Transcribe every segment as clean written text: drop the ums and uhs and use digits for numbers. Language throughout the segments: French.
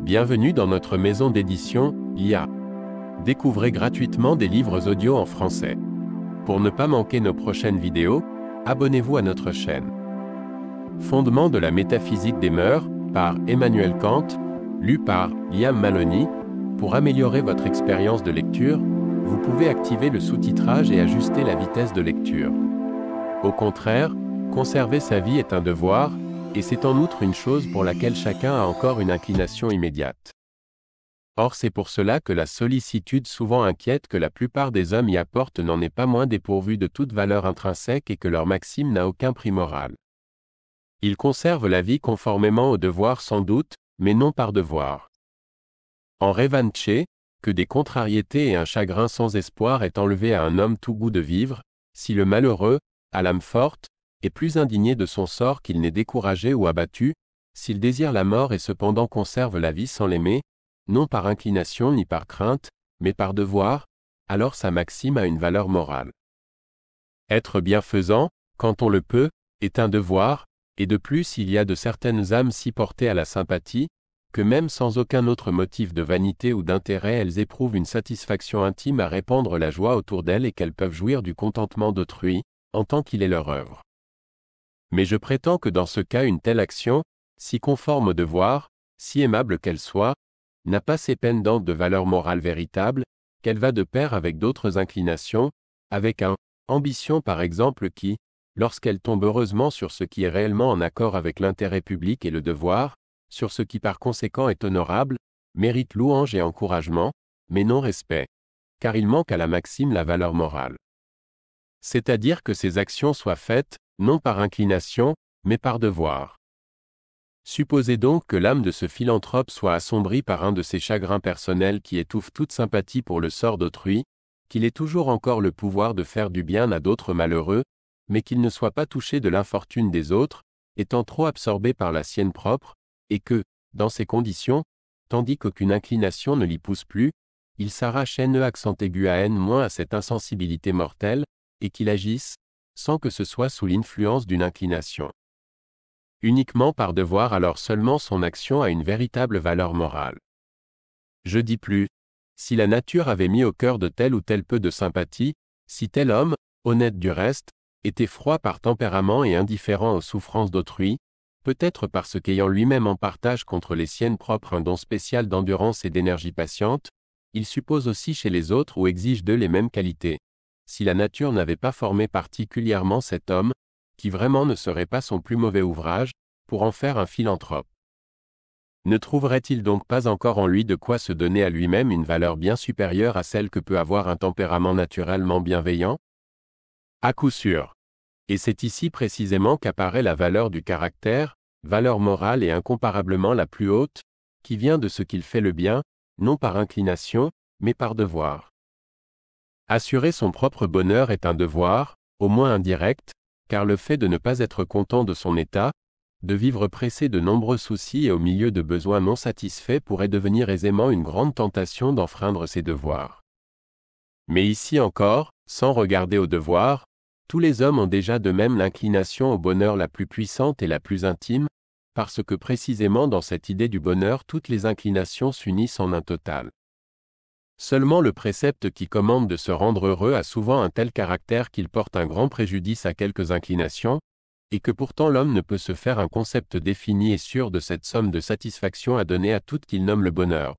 Bienvenue dans notre maison d'édition, IA. Découvrez gratuitement des livres audio en français. Pour ne pas manquer nos prochaines vidéos, abonnez-vous à notre chaîne. Fondement de la métaphysique des mœurs, par Emmanuel Kant, lu par Liam Maloney. Pour améliorer votre expérience de lecture, vous pouvez activer le sous-titrage et ajuster la vitesse de lecture. Au contraire, conserver sa vie est un devoir, et c'est en outre une chose pour laquelle chacun a encore une inclination immédiate. Or c'est pour cela que la sollicitude souvent inquiète que la plupart des hommes y apportent n'en est pas moins dépourvue de toute valeur intrinsèque et que leur maxime n'a aucun prix moral. Ils conservent la vie conformément au devoir sans doute, mais non par devoir. En Revanche, que des contrariétés et un chagrin sans espoir aient enlevé à un homme tout goût de vivre, si le malheureux, à l'âme forte, est plus indigné de son sort qu'il n'est découragé ou abattu, s'il désire la mort et cependant conserve la vie sans l'aimer, non par inclination ni par crainte, mais par devoir, alors sa maxime a une valeur morale. Être bienfaisant, quand on le peut, est un devoir, et de plus il y a de certaines âmes si portées à la sympathie, que même sans aucun autre motif de vanité ou d'intérêt elles éprouvent une satisfaction intime à répandre la joie autour d'elles et qu'elles peuvent jouir du contentement d'autrui, en tant qu'il est leur œuvre. Mais je prétends que dans ce cas une telle action, si conforme au devoir, si aimable qu'elle soit, n'a pas ces pendantes de valeur morale véritable, qu'elle va de pair avec d'autres inclinations, avec ambition par exemple qui, lorsqu'elle tombe heureusement sur ce qui est réellement en accord avec l'intérêt public et le devoir, sur ce qui par conséquent est honorable, mérite louange et encouragement, mais non respect, car il manque à la maxime la valeur morale. C'est-à-dire que ces actions soient faites, non par inclination, mais par devoir. Supposez donc que l'âme de ce philanthrope soit assombrie par un de ces chagrins personnels qui étouffent toute sympathie pour le sort d'autrui, qu'il ait toujours encore le pouvoir de faire du bien à d'autres malheureux, mais qu'il ne soit pas touché de l'infortune des autres, étant trop absorbé par la sienne propre, et que, dans ces conditions, tandis qu'aucune inclination ne l'y pousse plus, il s'arrache haineux accent aigu à haine moins à cette insensibilité mortelle, et qu'il agisse, sans que ce soit sous l'influence d'une inclination. Uniquement par devoir alors seulement son action a une véritable valeur morale. Je dis plus, si la nature avait mis au cœur de tel ou tel peu de sympathie, si tel homme, honnête du reste, était froid par tempérament et indifférent aux souffrances d'autrui, peut-être parce qu'ayant lui-même en partage contre les siennes propres un don spécial d'endurance et d'énergie patiente, il suppose aussi chez les autres ou exige d'eux les mêmes qualités. Si la nature n'avait pas formé particulièrement cet homme, qui vraiment ne serait pas son plus mauvais ouvrage, pour en faire un philanthrope. Ne trouverait-il donc pas encore en lui de quoi se donner à lui-même une valeur bien supérieure à celle que peut avoir un tempérament naturellement bienveillant? À coup sûr. Et c'est ici précisément qu'apparaît la valeur du caractère, valeur morale et incomparablement la plus haute, qui vient de ce qu'il fait le bien, non par inclination, mais par devoir. Assurer son propre bonheur est un devoir, au moins indirect, car le fait de ne pas être content de son état, de vivre pressé de nombreux soucis et au milieu de besoins non satisfaits pourrait devenir aisément une grande tentation d'enfreindre ses devoirs. Mais ici encore, sans regarder au devoir, tous les hommes ont déjà de même l'inclination au bonheur la plus puissante et la plus intime, parce que précisément dans cette idée du bonheur toutes les inclinations s'unissent en un total. Seulement le précepte qui commande de se rendre heureux a souvent un tel caractère qu'il porte un grand préjudice à quelques inclinations, et que pourtant l'homme ne peut se faire un concept défini et sûr de cette somme de satisfaction à donner à tout qu'il nomme le bonheur.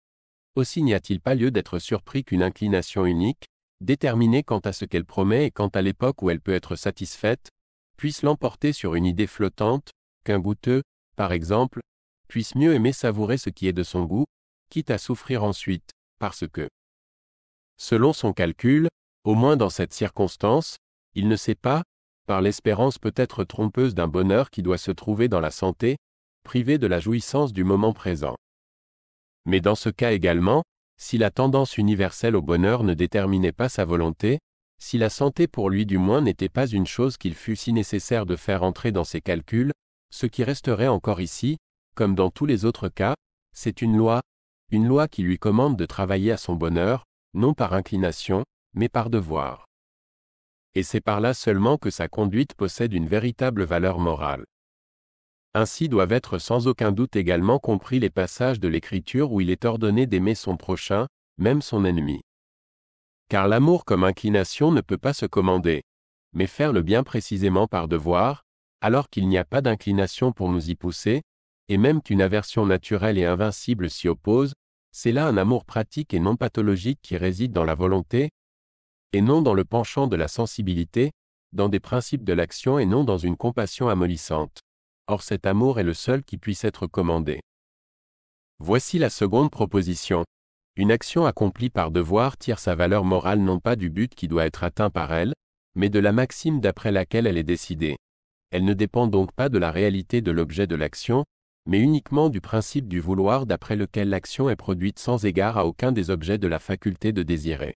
Aussi n'y a-t-il pas lieu d'être surpris qu'une inclination unique, déterminée quant à ce qu'elle promet et quant à l'époque où elle peut être satisfaite, puisse l'emporter sur une idée flottante, qu'un goûteux, par exemple, puisse mieux aimer savourer ce qui est de son goût, quitte à souffrir ensuite, parce que, selon son calcul, au moins dans cette circonstance, il ne sait pas, par l'espérance peut-être trompeuse d'un bonheur qui doit se trouver dans la santé, privé de la jouissance du moment présent. Mais dans ce cas également, si la tendance universelle au bonheur ne déterminait pas sa volonté, si la santé pour lui du moins n'était pas une chose qu'il fût si nécessaire de faire entrer dans ses calculs, ce qui resterait encore ici, comme dans tous les autres cas, c'est une loi qui lui commande de travailler à son bonheur, non par inclination, mais par devoir. Et c'est par là seulement que sa conduite possède une véritable valeur morale. Ainsi doivent être sans aucun doute également compris les passages de l'Écriture où il est ordonné d'aimer son prochain, même son ennemi. Car l'amour comme inclination ne peut pas se commander, mais faire le bien précisément par devoir, alors qu'il n'y a pas d'inclination pour nous y pousser, et même qu'une aversion naturelle et invincible s'y oppose, c'est là un amour pratique et non pathologique qui réside dans la volonté, et non dans le penchant de la sensibilité, dans des principes de l'action et non dans une compassion amollissante. Or cet amour est le seul qui puisse être commandé. Voici la seconde proposition. Une action accomplie par devoir tire sa valeur morale non pas du but qui doit être atteint par elle, mais de la maxime d'après laquelle elle est décidée. Elle ne dépend donc pas de la réalité de l'objet de l'action, mais uniquement du principe du vouloir d'après lequel l'action est produite sans égard à aucun des objets de la faculté de désirer.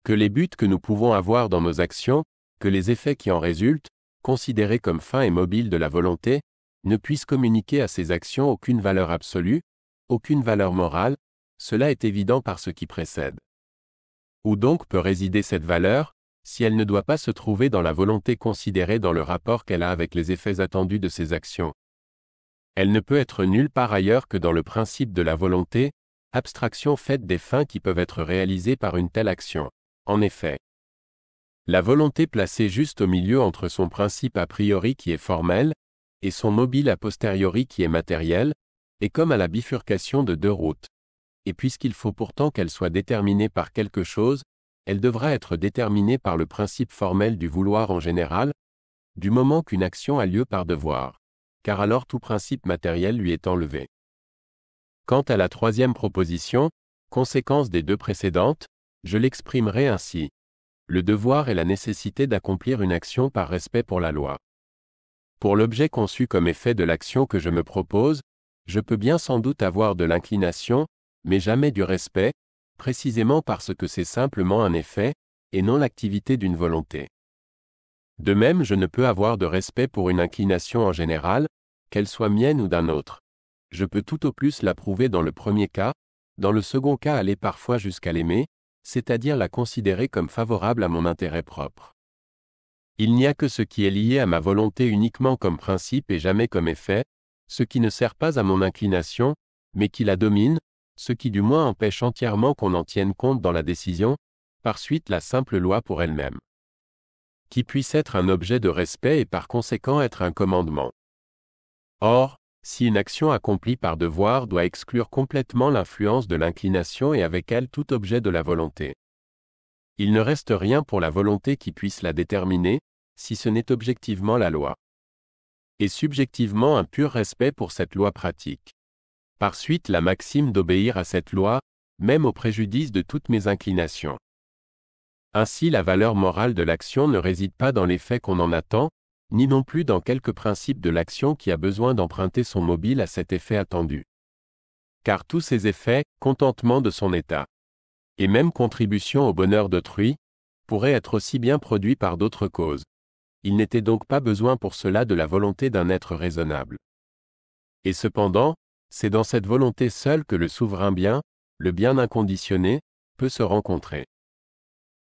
Que les buts que nous pouvons avoir dans nos actions, que les effets qui en résultent, considérés comme fins et mobiles de la volonté, ne puissent communiquer à ces actions aucune valeur absolue, aucune valeur morale, cela est évident par ce qui précède. Où donc peut résider cette valeur, si elle ne doit pas se trouver dans la volonté considérée dans le rapport qu'elle a avec les effets attendus de ses actions? Elle ne peut être nulle part ailleurs que dans le principe de la volonté, abstraction faite des fins qui peuvent être réalisées par une telle action. En effet, la volonté placée juste au milieu entre son principe a priori qui est formel, et son mobile a posteriori qui est matériel, est comme à la bifurcation de deux routes. Et puisqu'il faut pourtant qu'elle soit déterminée par quelque chose, elle devra être déterminée par le principe formel du vouloir en général, du moment qu'une action a lieu par devoir, car alors tout principe matériel lui est enlevé. Quant à la troisième proposition, conséquence des deux précédentes, je l'exprimerai ainsi. Le devoir est la nécessité d'accomplir une action par respect pour la loi. Pour l'objet conçu comme effet de l'action que je me propose, je peux bien sans doute avoir de l'inclination, mais jamais du respect, précisément parce que c'est simplement un effet, et non l'activité d'une volonté. De même, je ne peux avoir de respect pour une inclination en général, qu'elle soit mienne ou d'un autre. Je peux tout au plus l'approuver dans le premier cas, dans le second cas aller parfois jusqu'à l'aimer, c'est-à-dire la considérer comme favorable à mon intérêt propre. Il n'y a que ce qui est lié à ma volonté uniquement comme principe et jamais comme effet, ce qui ne sert pas à mon inclination, mais qui la domine, ce qui du moins empêche entièrement qu'on en tienne compte dans la décision, par suite la simple loi pour elle-même. Qui puisse être un objet de respect et par conséquent être un commandement. Or, si une action accomplie par devoir doit exclure complètement l'influence de l'inclination et avec elle tout objet de la volonté, il ne reste rien pour la volonté qui puisse la déterminer, si ce n'est objectivement la loi. Et subjectivement un pur respect pour cette loi pratique. Par suite la maxime d'obéir à cette loi, même au préjudice de toutes mes inclinations. Ainsi la valeur morale de l'action ne réside pas dans l'effet qu'on en attend, ni non plus dans quelque principe de l'action qui a besoin d'emprunter son mobile à cet effet attendu. Car tous ces effets, contentement de son état, et même contribution au bonheur d'autrui, pourraient être aussi bien produits par d'autres causes. Il n'était donc pas besoin pour cela de la volonté d'un être raisonnable. Et cependant, c'est dans cette volonté seule que le souverain bien, le bien inconditionné, peut se rencontrer.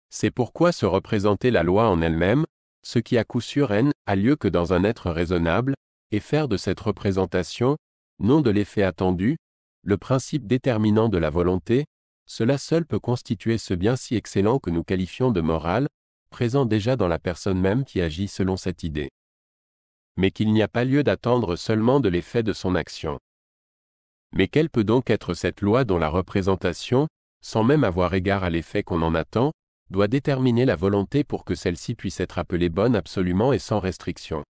C'est pourquoi se représenter la loi en elle-même, ce qui à coup sûr a lieu que dans un être raisonnable, et faire de cette représentation, non de l'effet attendu, le principe déterminant de la volonté, cela seul peut constituer ce bien si excellent que nous qualifions de moral, présent déjà dans la personne même qui agit selon cette idée. Mais qu'il n'y a pas lieu d'attendre seulement de l'effet de son action. Mais quelle peut donc être cette loi dont la représentation, sans même avoir égard à l'effet qu'on en attend, doit déterminer la volonté pour que celle-ci puisse être appelée bonne absolument et sans restriction.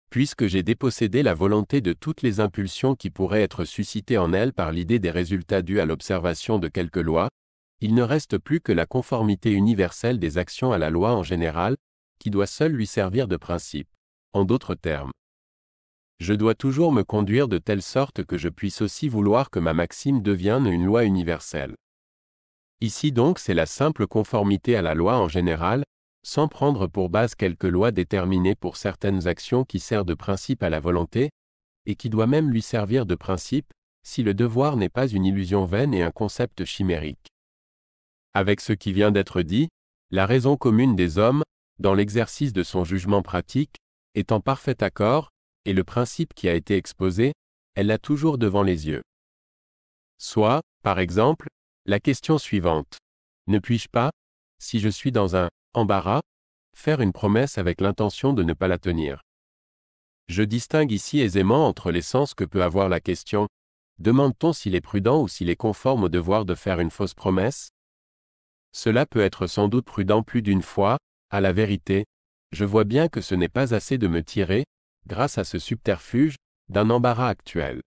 Puisque j'ai dépossédé la volonté de toutes les impulsions qui pourraient être suscitées en elle par l'idée des résultats dus à l'observation de quelque loi, il ne reste plus que la conformité universelle des actions à la loi en général, qui doit seule lui servir de principe. En d'autres termes, je dois toujours me conduire de telle sorte que je puisse aussi vouloir que ma maxime devienne une loi universelle. Ici donc c'est la simple conformité à la loi en général, sans prendre pour base quelque loi déterminée pour certaines actions qui sert de principe à la volonté, et qui doit même lui servir de principe, si le devoir n'est pas une illusion vaine et un concept chimérique. Avec ce qui vient d'être dit, la raison commune des hommes, dans l'exercice de son jugement pratique, est en parfait accord, et le principe qui a été exposé, elle l'a toujours devant les yeux. Soit, par exemple, la question suivante. Ne puis-je pas, si je suis dans un embarras, faire une promesse avec l'intention de ne pas la tenir? Je distingue ici aisément entre les sens que peut avoir la question. Demande-t-on s'il est prudent ou s'il est conforme au devoir de faire une fausse promesse? Cela peut être sans doute prudent plus d'une fois, à la vérité. Je vois bien que ce n'est pas assez de me tirer, grâce à ce subterfuge, d'un embarras actuel.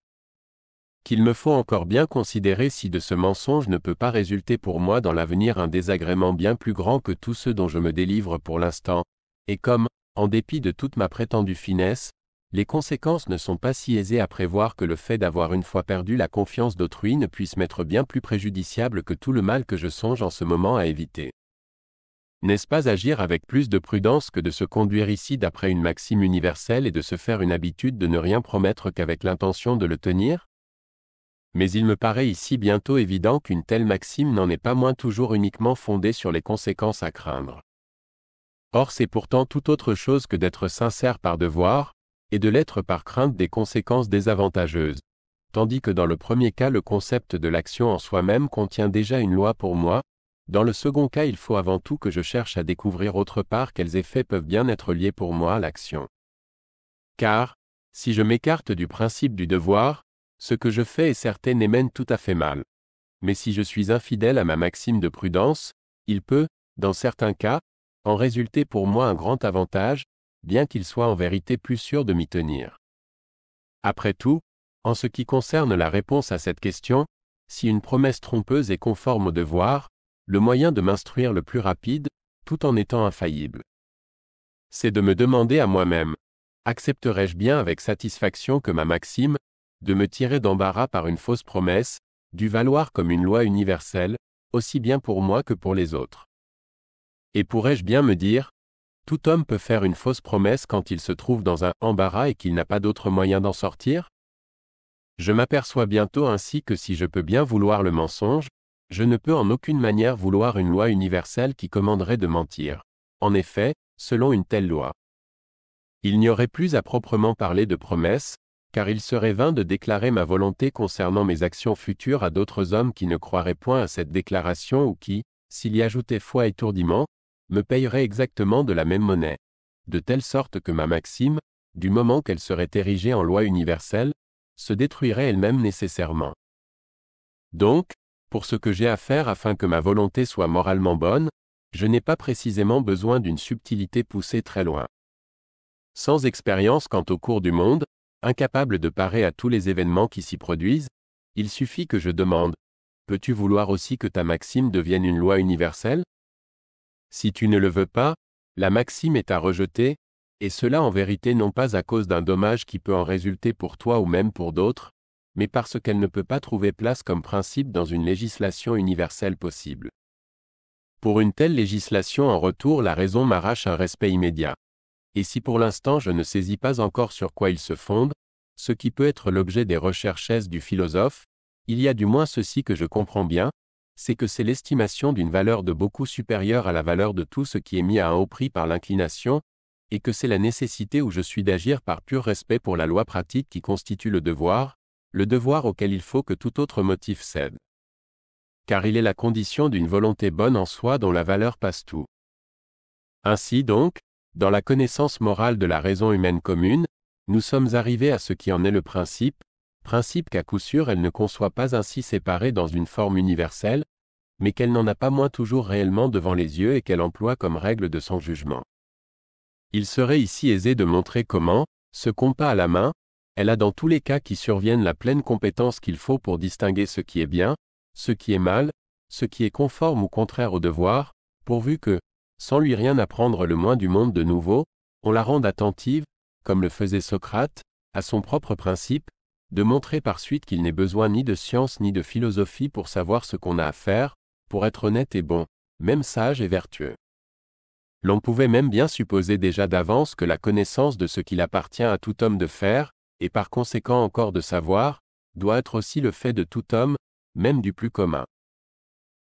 Qu'il me faut encore bien considérer si de ce mensonge ne peut pas résulter pour moi dans l'avenir un désagrément bien plus grand que tous ceux dont je me délivre pour l'instant, et comme, en dépit de toute ma prétendue finesse, les conséquences ne sont pas si aisées à prévoir que le fait d'avoir une fois perdu la confiance d'autrui ne puisse m'être bien plus préjudiciable que tout le mal que je songe en ce moment à éviter. N'est-ce pas agir avec plus de prudence que de se conduire ici d'après une maxime universelle et de se faire une habitude de ne rien promettre qu'avec l'intention de le tenir? Mais il me paraît ici bientôt évident qu'une telle maxime n'en est pas moins toujours uniquement fondée sur les conséquences à craindre. Or c'est pourtant tout autre chose que d'être sincère par devoir, et de l'être par crainte des conséquences désavantageuses, tandis que dans le premier cas le concept de l'action en soi-même contient déjà une loi pour moi, dans le second cas il faut avant tout que je cherche à découvrir autre part quels effets peuvent bien être liés pour moi à l'action. Car, si je m'écarte du principe du devoir, ce que je fais est certain et mène tout à fait mal. Mais si je suis infidèle à ma maxime de prudence, il peut, dans certains cas, en résulter pour moi un grand avantage, bien qu'il soit en vérité plus sûr de m'y tenir. Après tout, en ce qui concerne la réponse à cette question, si une promesse trompeuse est conforme au devoir, le moyen de m'instruire le plus rapide, tout en étant infaillible, c'est de me demander à moi-même, accepterais-je bien avec satisfaction que ma maxime, de me tirer d'embarras par une fausse promesse, dût valoir comme une loi universelle, aussi bien pour moi que pour les autres? Et pourrais-je bien me dire, tout homme peut faire une fausse promesse quand il se trouve dans un embarras et qu'il n'a pas d'autre moyen d'en sortir? Je m'aperçois bientôt ainsi que si je peux bien vouloir le mensonge, je ne peux en aucune manière vouloir une loi universelle qui commanderait de mentir. En effet, selon une telle loi, il n'y aurait plus à proprement parler de promesse, car il serait vain de déclarer ma volonté concernant mes actions futures à d'autres hommes qui ne croiraient point à cette déclaration ou qui, s'il y ajoutait foi et étourdiment, me payeraient exactement de la même monnaie, de telle sorte que ma maxime, du moment qu'elle serait érigée en loi universelle, se détruirait elle-même nécessairement. Donc, pour ce que j'ai à faire afin que ma volonté soit moralement bonne, je n'ai pas précisément besoin d'une subtilité poussée très loin. Sans expérience quant au cours du monde, incapable de parer à tous les événements qui s'y produisent, il suffit que je demande, peux-tu vouloir aussi que ta maxime devienne une loi universelle? Si tu ne le veux pas, la maxime est à rejeter, et cela en vérité non pas à cause d'un dommage qui peut en résulter pour toi ou même pour d'autres, mais parce qu'elle ne peut pas trouver place comme principe dans une législation universelle possible. Pour une telle législation en retour, la raison m'arrache un respect immédiat. Et si pour l'instant je ne saisis pas encore sur quoi il se fonde, ce qui peut être l'objet des recherches du philosophe, il y a du moins ceci que je comprends bien, c'est que c'est l'estimation d'une valeur de beaucoup supérieure à la valeur de tout ce qui est mis à un haut prix par l'inclination, et que c'est la nécessité où je suis d'agir par pur respect pour la loi pratique qui constitue le devoir auquel il faut que tout autre motif cède. Car il est la condition d'une volonté bonne en soi dont la valeur passe tout. Ainsi donc, dans la connaissance morale de la raison humaine commune, nous sommes arrivés à ce qui en est le principe qu'à coup sûr elle ne conçoit pas ainsi séparé dans une forme universelle, mais qu'elle n'en a pas moins toujours réellement devant les yeux et qu'elle emploie comme règle de son jugement. Il serait ici aisé de montrer comment, ce compas à la main, elle a dans tous les cas qui surviennent la pleine compétence qu'il faut pour distinguer ce qui est bien, ce qui est mal, ce qui est conforme ou contraire au devoir, pourvu que, sans lui rien apprendre le moins du monde de nouveau, on la rende attentive, comme le faisait Socrate, à son propre principe, de montrer par suite qu'il n'est besoin ni de science ni de philosophie pour savoir ce qu'on a à faire, pour être honnête et bon, même sage et vertueux. L'on pouvait même bien supposer déjà d'avance que la connaissance de ce qu'il appartient à tout homme de faire, et par conséquent encore de savoir, doit être aussi le fait de tout homme, même du plus commun.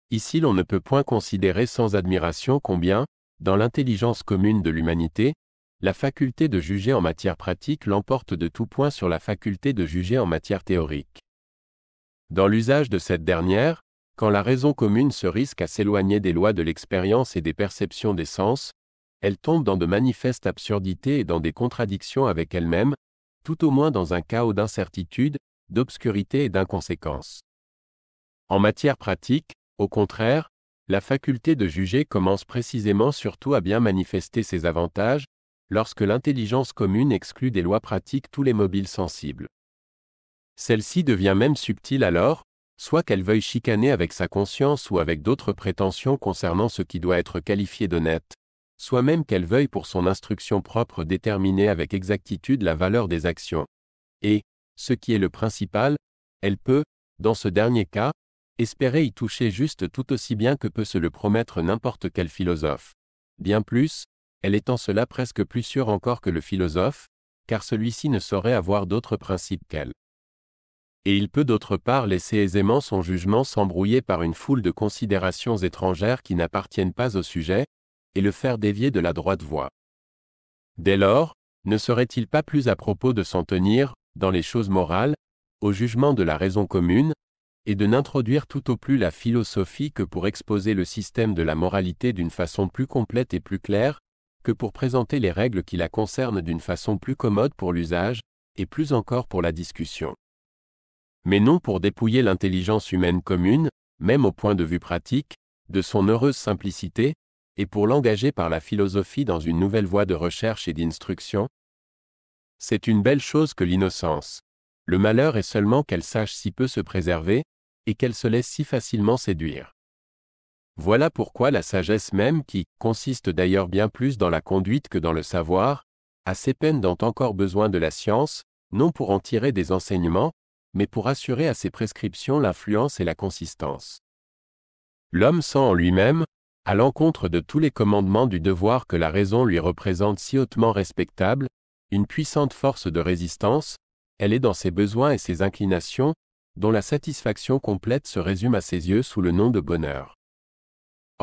Ici l'on ne peut point considérer sans admiration combien, dans l'intelligence commune de l'humanité, la faculté de juger en matière pratique l'emporte de tout point sur la faculté de juger en matière théorique. Dans l'usage de cette dernière, quand la raison commune se risque à s'éloigner des lois de l'expérience et des perceptions des sens, elle tombe dans de manifestes absurdités et dans des contradictions avec elle-même, tout au moins dans un chaos d'incertitude, d'obscurité et d'inconséquence. En matière pratique, au contraire, la faculté de juger commence précisément surtout à bien manifester ses avantages, lorsque l'intelligence commune exclut des lois pratiques tous les mobiles sensibles. Celle-ci devient même subtile alors, soit qu'elle veuille chicaner avec sa conscience ou avec d'autres prétentions concernant ce qui doit être qualifié d'honnête, soit même qu'elle veuille pour son instruction propre déterminer avec exactitude la valeur des actions. Et, ce qui est le principal, elle peut, dans ce dernier cas, espérer y toucher juste tout aussi bien que peut se le promettre n'importe quel philosophe. Bien plus, elle est en cela presque plus sûre encore que le philosophe, car celui-ci ne saurait avoir d'autre principe qu'elle. Et il peut d'autre part laisser aisément son jugement s'embrouiller par une foule de considérations étrangères qui n'appartiennent pas au sujet, et le faire dévier de la droite voie. Dès lors, ne serait-il pas plus à propos de s'en tenir, dans les choses morales, au jugement de la raison commune, et de n'introduire tout au plus la philosophie que pour exposer le système de la moralité d'une façon plus complète et plus claire, que pour présenter les règles qui la concernent d'une façon plus commode pour l'usage, et plus encore pour la discussion. Mais non pour dépouiller l'intelligence humaine commune, même au point de vue pratique, de son heureuse simplicité, et pour l'engager par la philosophie dans une nouvelle voie de recherche et d'instruction. C'est une belle chose que l'innocence. Le malheur est seulement qu'elle sache si peu se préserver, et qu'elle se laisse si facilement séduire. Voilà pourquoi la sagesse même qui, consiste d'ailleurs bien plus dans la conduite que dans le savoir, a ses peines dont encore besoin de la science, non pour en tirer des enseignements, mais pour assurer à ses prescriptions l'influence et la consistance. L'homme sent en lui-même, à l'encontre de tous les commandements du devoir que la raison lui représente si hautement respectable, une puissante force de résistance, elle est dans ses besoins et ses inclinations, dont la satisfaction complète se résume à ses yeux sous le nom de bonheur.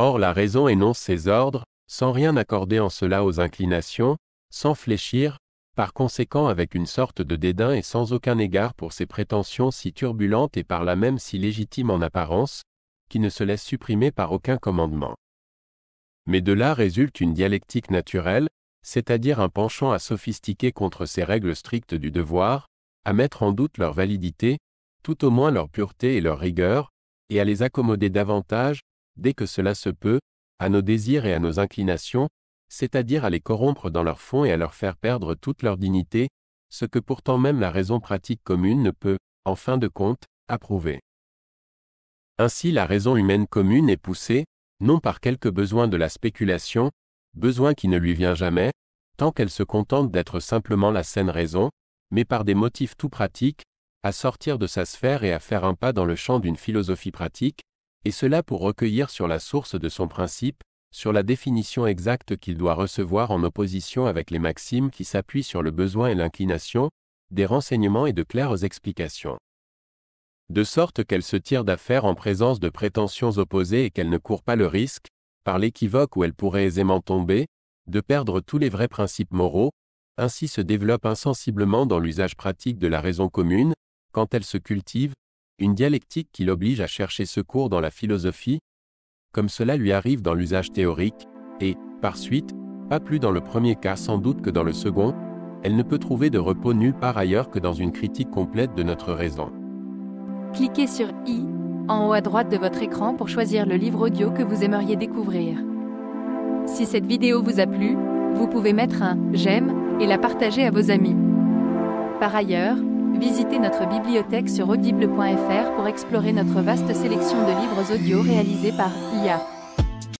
Or la raison énonce ses ordres, sans rien accorder en cela aux inclinations, sans fléchir, par conséquent avec une sorte de dédain et sans aucun égard pour ses prétentions si turbulentes et par là même si légitimes en apparence, qui ne se laissent supprimer par aucun commandement. Mais de là résulte une dialectique naturelle, c'est-à-dire un penchant à sophistiquer contre ces règles strictes du devoir, à mettre en doute leur validité, tout au moins leur pureté et leur rigueur, et à les accommoder davantage, dès que cela se peut, à nos désirs et à nos inclinations, c'est-à-dire à les corrompre dans leur fond et à leur faire perdre toute leur dignité, ce que pourtant même la raison pratique commune ne peut, en fin de compte, approuver. Ainsi la raison humaine commune est poussée, non par quelque besoin de la spéculation, besoin qui ne lui vient jamais, tant qu'elle se contente d'être simplement la saine raison, mais par des motifs tout pratiques, à sortir de sa sphère et à faire un pas dans le champ d'une philosophie pratique, et cela pour recueillir sur la source de son principe, sur la définition exacte qu'il doit recevoir en opposition avec les maximes qui s'appuient sur le besoin et l'inclination, des renseignements et de claires explications. De sorte qu'elle se tire d'affaire en présence de prétentions opposées et qu'elle ne court pas le risque, par l'équivoque où elle pourrait aisément tomber, de perdre tous les vrais principes moraux, ainsi se développe insensiblement dans l'usage pratique de la raison commune, quand elle se cultive, une dialectique qui l'oblige à chercher secours dans la philosophie, comme cela lui arrive dans l'usage théorique, et, par suite, pas plus dans le premier cas sans doute que dans le second, elle ne peut trouver de repos nulle part ailleurs que dans une critique complète de notre raison. Cliquez sur I, en haut à droite de votre écran pour choisir le livre audio que vous aimeriez découvrir. Si cette vidéo vous a plu, vous pouvez mettre un « j'aime » et la partager à vos amis. Par ailleurs, visitez notre bibliothèque sur audible.fr pour explorer notre vaste sélection de livres audio réalisés par IA.